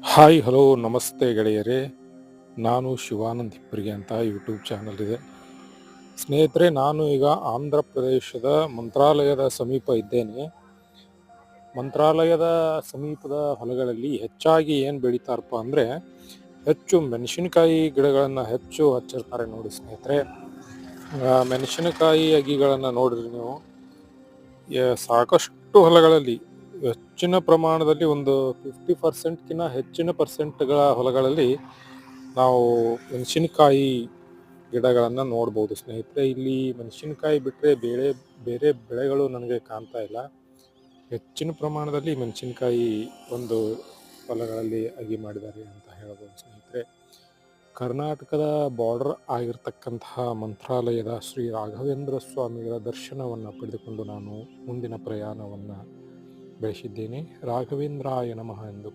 Hi hello ನಮಸ್ತೆ ಗೆಳೆಯರೇ. ನಾನು ಶಿವಾನಂದ್ ಹಿಪ್ಪರಿಗೆ ಅಂತ ಯೂಟ್ಯೂಬ್ ಚಾನಲ್ ಇದೆ. ಸ್ನೇಹಿತರೆ, ನಾನು ಈಗ ಆಂಧ್ರ ಪ್ರದೇಶದ ಮಂತ್ರಾಲಯದ ಸಮೀಪ ಇದ್ದೇನೆ. ಮಂತ್ರಾಲಯದ ಸಮೀಪದ ಹೊಲಗಳಲ್ಲಿ ಹೆಚ್ಚಾಗಿ ಏನು ಬೆಳೀತಾರಪ್ಪ ಅಂದರೆ, ಹೆಚ್ಚು ಮೆಣಸಿನಕಾಯಿ ಗಿಡಗಳನ್ನು ಹೆಚ್ಚು ಹಚ್ಚಿರ್ತಾರೆ ನೋಡಿ ಸ್ನೇಹಿತರೆ. ಮೆಣಸಿನಕಾಯಿ ಅಗಿಗಳನ್ನು ನೋಡಿರಿ ನೀವು, ಸಾಕಷ್ಟು ಹೊಲಗಳಲ್ಲಿ ಹೆಚ್ಚಿನ ಪ್ರಮಾಣದಲ್ಲಿ ಒಂದು 50%ಕ್ಕಿಂತ ಹೆಚ್ಚಿನ ಪರ್ಸೆಂಟ್ಗಳ ಹೊಲಗಳಲ್ಲಿ ನಾವು ಮೆಣಸಿನಕಾಯಿ ಗಿಡಗಳನ್ನು ನೋಡ್ಬೋದು ಸ್ನೇಹಿತರೆ. ಇಲ್ಲಿ ಮೆಣಸಿನಕಾಯಿ ಬಿಟ್ಟರೆ ಬೇರೆ ಬೆಳೆಗಳು ನನಗೆ ಕಾಣ್ತಾ ಇಲ್ಲ. ಹೆಚ್ಚಿನ ಪ್ರಮಾಣದಲ್ಲಿ ಮೆಣಸಿನಕಾಯಿ ಒಂದು ಹೊಲಗಳಲ್ಲಿ ಅಗಿ ಮಾಡಿದ್ದಾರೆ ಅಂತ ಹೇಳ್ಬೋದು ಸ್ನೇಹಿತರೆ. ಕರ್ನಾಟಕದ ಬಾರ್ಡರ್ ಆಗಿರ್ತಕ್ಕಂತಹ ಮಂತ್ರಾಲಯದ ಶ್ರೀ ರಾಘವೇಂದ್ರ ಸ್ವಾಮಿಗಳ ದರ್ಶನವನ್ನು ಪಡೆದುಕೊಂಡು ನಾನು ಮುಂದಿನ ಪ್ರಯಾಣವನ್ನು ಬೆಳೆಸಿದ್ದೇನೆ. ರಾಘವೇಂದ್ರಾಯ ನಮಃ ಎಂದು